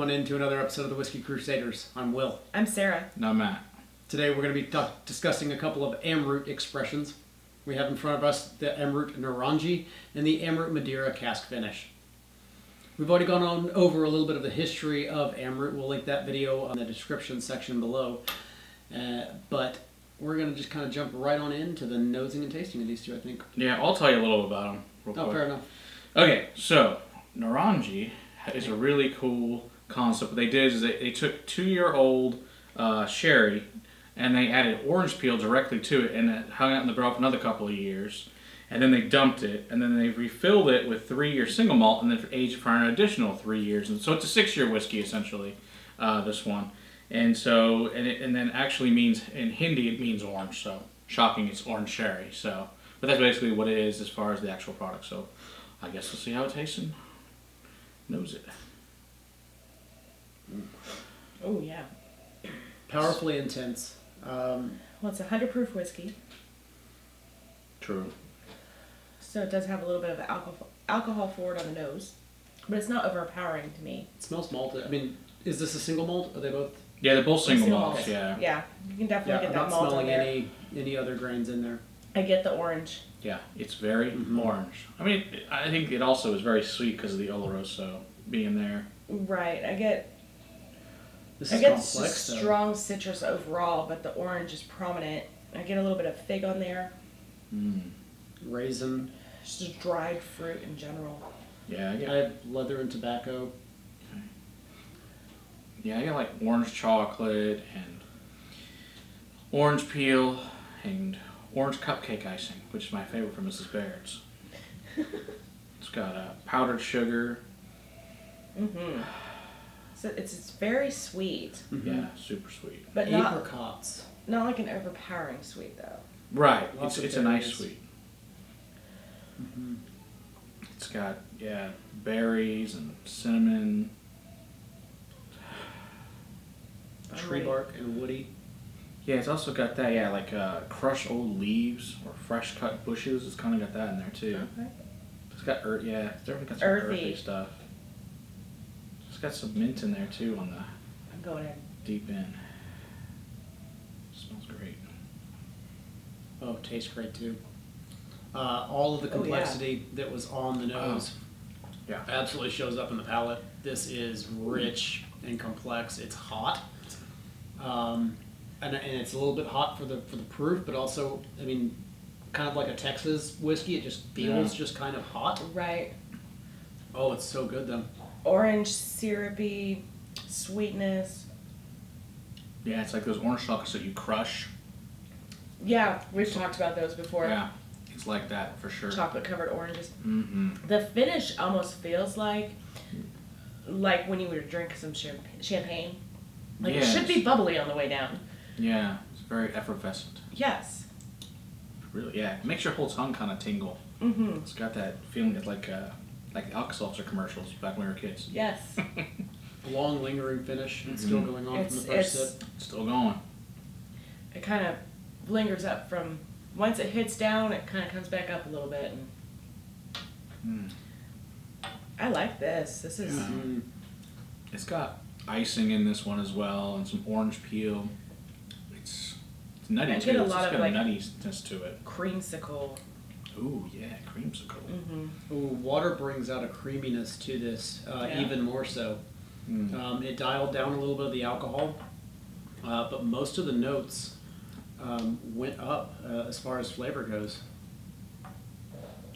Welcome on into another episode of the Whiskey Crusaders. I'm Will. I'm Sarah. And I'm Matt. Today we're going to be discussing a couple of Amrut expressions. We have in front of us the Amrut Naarangi and the Amrut Madeira cask finish. We've already gone on over a little bit of the history of Amrut. We'll link that video in the description section below. But we're going to just kind of jump right on into the nosing and tasting of these two, I think. Yeah, I'll tell you a little about them real quick. Fair enough. Okay, so Naarangi is a really cool concept. What they did is they took 2-year-old sherry and they added orange peel directly to it, and it hung out in the barrel for another couple of years. And then they dumped it, and then they refilled it with 3-year single malt, and then aged for an additional 3 years. And so it's a 6-year whiskey essentially. This one, and so and then actually means in Hindi it means orange. So shocking, it's orange sherry. So, but that's basically what it is as far as the actual product. So I guess we'll see how it tastes and nose it. Oh, yeah. Powerfully intense. Well, it's a 100 proof whiskey, True. so it does have a little bit of alcohol forward on the nose, but it's not overpowering to me. It smells malted. I mean, is this a single malt? Are they both? Yeah, they're both single Single malts. malt. Yeah. Yeah, you can definitely I'm get that not malt on smelling there. any other grains in there. I get the orange. Yeah, it's very orange. I mean, I think it also is very sweet because of the Oloroso being there. Right, I get This is just complex, though. strong citrus overall, but the orange is prominent. I get a little bit of fig on there, Raisin. just dried fruit in general. Yeah, I have leather and tobacco. Yeah, I got like orange chocolate and orange peel and orange cupcake icing, which is my favorite from Mrs. Baird's. It's got powdered sugar. So it's very sweet, Yeah, super sweet. but not Apricots. like an overpowering sweet though. Right, Lots of it's a nice berries. sweet. It's got, berries and cinnamon. Tree Right. bark and woody. Yeah, it's also got that, like crushed old leaves or fresh cut bushes. It's kind of got that in there too. Okay. It's got it's definitely got some Earthy. earthy stuff. It's got some mint in there too on the I'm going in. deep end. Smells great. Oh, tastes great too. All of the Oh, yeah. complexity that was on the nose Yeah. absolutely shows up in the palate. This is rich and complex. It's hot, and it's a little bit hot for the proof, but also, I mean, kind of like a Texas whiskey. It just feels just kind of hot. Right. Oh, it's so good though. Orange syrupy sweetness. Yeah, it's like those orange chocolates that you crush. Yeah, we've talked about those before. Yeah, it's like that for sure. Chocolate covered oranges. Mm-hmm. The finish almost feels like when you would drink some champagne. Like it should be bubbly on the way down. Yeah, it's very effervescent. Yes. Really, yeah. It makes your whole tongue kind of tingle. Mm-hmm. It's got that feeling of like Alka-Seltzer commercials back when we were kids. Yes. Long lingering finish. It's still going on from the first sip. Still going. It kind of lingers up from once it hits down. It kind of comes back up a little bit. And I like this. This is It's got icing in this one as well, and some orange peel. It's nutty I too. get a It's lot just of, got a like- nuttiness to it. creamsicle. Ooh, yeah, creamsicle. Ooh, water brings out a creaminess to this, Yeah. even more so. It dialed down a little bit of the alcohol, but most of the notes went up as far as flavor goes.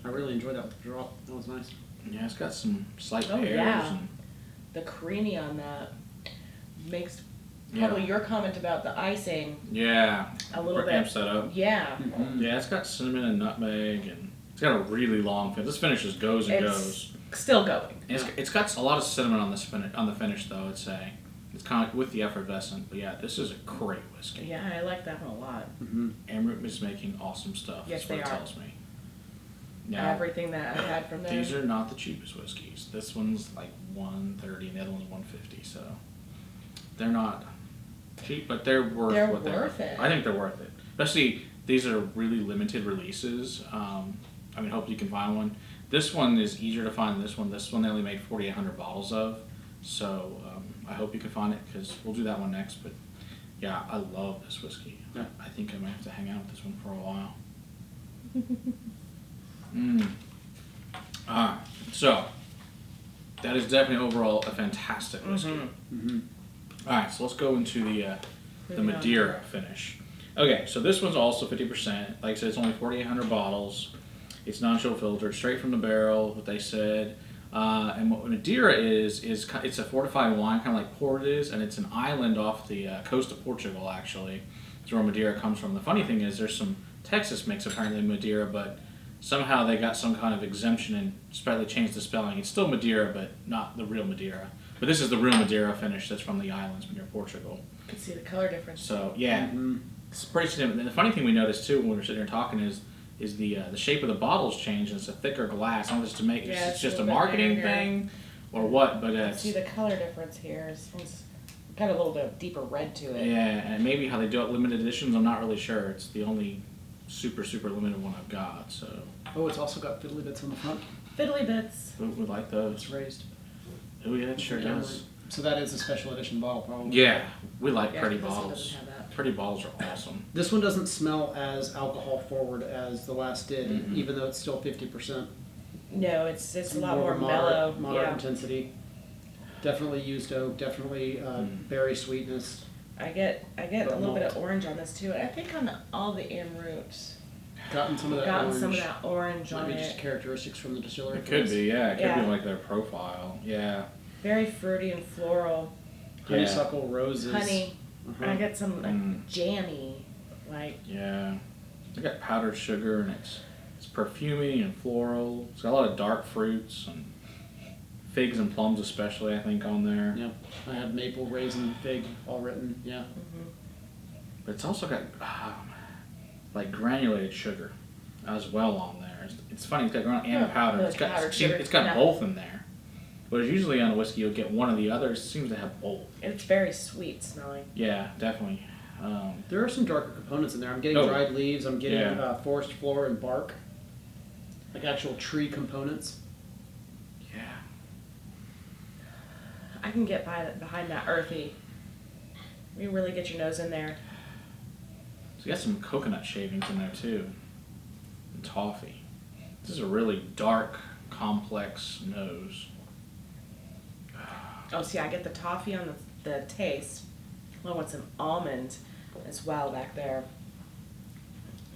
I really enjoyed that draw. That was nice. Yeah, it's got some slight Oh, pears. yeah. And, The creamy on that makes Yeah. probably your comment about the icing yeah, a little bit. amps that up. Yeah. Yeah, it's got cinnamon and nutmeg, and it's got a really long finish. This finish just goes and It's goes. still going. And it's got a lot of cinnamon on the finish though. I'd say it's kind of with the effervescent. But yeah, this is a great whiskey. Yeah, I like that one a lot. Amrut is making awesome stuff. Yes, That's what they it are. tells me. Now, Everything that I had from there. these are not the cheapest whiskeys. This one's like $130 and the other one's $150. So they're not cheap, but they're worth They're what worth they're. it. I think they're worth it. Especially these are really limited releases. I mean, hope you can find one. This one is easier to find than this one. This one they only made 4,800 bottles of. So I hope you can find it because we'll do that one next. But yeah, I love this whiskey. Yeah. I think I might have to hang out with this one for a while. Alright, so that is definitely overall a fantastic whiskey. Mm-hmm. Alright, so let's go into the Madeira finish. Okay, so this one's also 50%. Like I said, it's only 4,800 bottles. It's non-chill filtered, straight from the barrel, what they said. And what Madeira is it's a fortified wine, kind of like port is, and it's an island off the coast of Portugal, actually. That's where Madeira comes from. The funny thing is there's some Texas mix apparently in Madeira, but somehow they got some kind of exemption and slightly changed the spelling. It's still Madeira, but not the real Madeira. But this is the real Madeira finish that's from the islands near Portugal. You can see the color difference. So, yeah, it's pretty significant. And the funny thing we noticed, too, when we were sitting here talking is the shape of the bottle's changed and it's a thicker glass. I don't know if it's to make it's just a marketing thing or what, but it's... See the color difference here. It's got a little bit of deeper red to it. Yeah, and maybe how they do it limited editions, I'm not really sure. It's the only super limited one I've got, so... Oh, it's also got fiddly bits on the front. Fiddly bits. We like those. It's raised. Oh yeah, it sure does. So that is a special edition bottle, probably. Yeah, we like pretty this one bottles. doesn't have that. Pretty bottles are awesome. This one doesn't smell as alcohol forward as the last did, even though it's still 50%. No, it's a lot more mellow. Moderate intensity. Definitely used oak. Definitely berry sweetness. I get a little malt. bit of orange on this too. I think on all the Amrut, Gotten some of that orange. some of that orange on Maybe just it. characteristics from the distillery. It could be, yeah. It could Yeah. be like their profile. Yeah. Very fruity and floral. Honeysuckle, roses. Honey. Uh-huh. I get some jammy, like Yeah. They got powdered sugar and it's perfumey and floral. It's got a lot of dark fruits and figs and plums especially, I think, on there. Yeah, I had maple, raisin, fig all written. Yeah. But it's also got like granulated sugar as well on there. It's funny, it's got granulated and powder. Really It's got powdered sugar. it's got Yeah. both in there. Whereas usually on a whiskey you'll get one or the other. It seems to have both. it's very sweet smelling. Yeah, definitely. There are some darker components in there. I'm getting Oh. dried leaves. I'm getting Yeah. forest floor and bark, like actual tree components. Yeah. I can get behind that earthy. You really get your nose in there. So you got some coconut shavings in there too. And toffee. This is a really dark, complex nose. Oh, see, I get the toffee on the taste. I want some almond as well back there.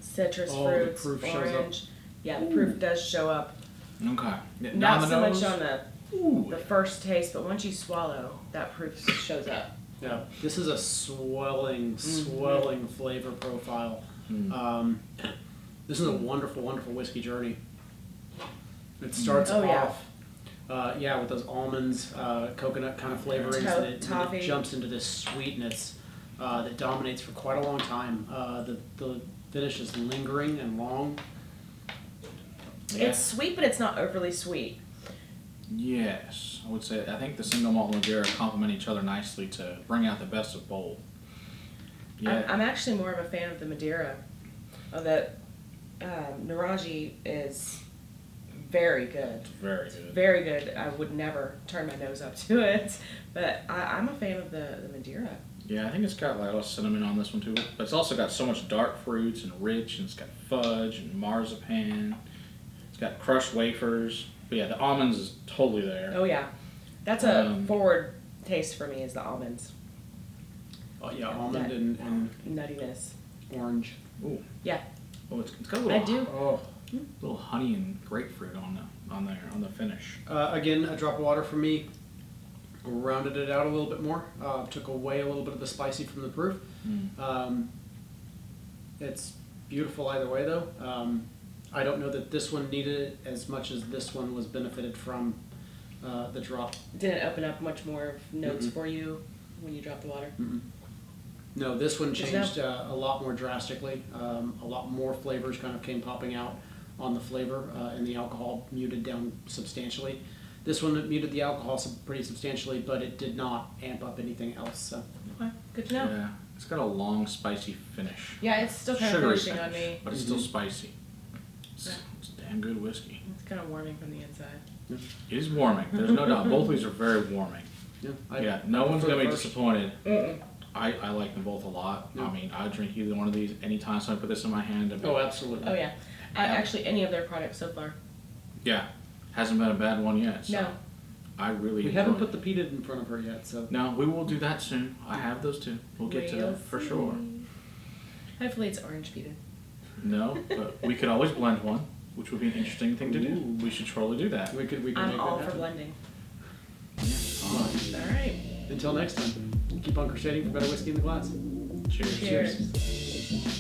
Citrus Oh, the fruits, proof shows up. orange. Yeah, the proof does show up. Okay. Not the so nose. much on Ooh. the first taste, but once you swallow, that proof shows up. Yeah, this is a swelling flavor profile. This is a wonderful, wonderful whiskey journey. It starts Oh, yeah. off, with those almonds, coconut kind of flavorings, and it Toffee. jumps into this sweetness that dominates for quite a long time. The finish is lingering and long. Yeah. It's sweet, but it's not overly sweet. Yes, I would say. I think the single malt and Madeira complement each other nicely to bring out the best of both. Yeah. I'm actually more of a fan of the Madeira. Naarangi is very good. It's very good. Very good. I would never turn my nose up to it, but I'm a fan of the Madeira. Yeah, I think it's got like a lot of cinnamon on this one too, but it's also got so much dark fruits and rich, and it's got fudge and marzipan. It's got crushed wafers. But yeah, the almonds is totally there. Oh yeah, that's a forward taste for me is the almonds. Oh yeah, almond and Nuttiness. orange. Ooh. Yeah, Oh, it's got a little. I do. Oh. Little honey and grapefruit on the finish. Again, a drop of water for me. Rounded it out a little bit more. Took away a little bit of the spicy from the proof. It's beautiful either way, though. I don't know that this one needed it as much as this one was benefited from the drop. Didn't open up much more notes for you when you dropped the water. No, this one Just changed a lot more drastically. A lot more flavors kind of came popping out on the flavor, and the alcohol muted down substantially. This one muted the alcohol pretty substantially, but it did not amp up anything else. So. Okay, good to know. Yeah, it's got a long, spicy finish. Yeah, it's still kind of Sugary pushing on finish, me. but it's still spicy. It's damn good whiskey. It's kind of warming from the inside. It is warming. There's no doubt. Both of these are very warming. Yeah, no one's going to be first. disappointed. Mm-mm. I like them both a lot. Yeah. I mean, I would drink either one of these anytime someone put this in my hand. Oh, absolutely. Oh yeah. Actually, any of their products so far. Yeah, hasn't been a bad one yet. So No. I really We enjoy haven't it. put the peated in front of her yet, so. No, we will do that soon. I have those too. We'll get to We'll that for sure. see. Hopefully it's orange peated. No, but we could always blend one, which would be an interesting thing to do. Ooh. We should totally do that. We could make I'm that all for happen. blending. All right. All right. Until next time, keep on crocheting for better whiskey in the glass. Cheers. Cheers.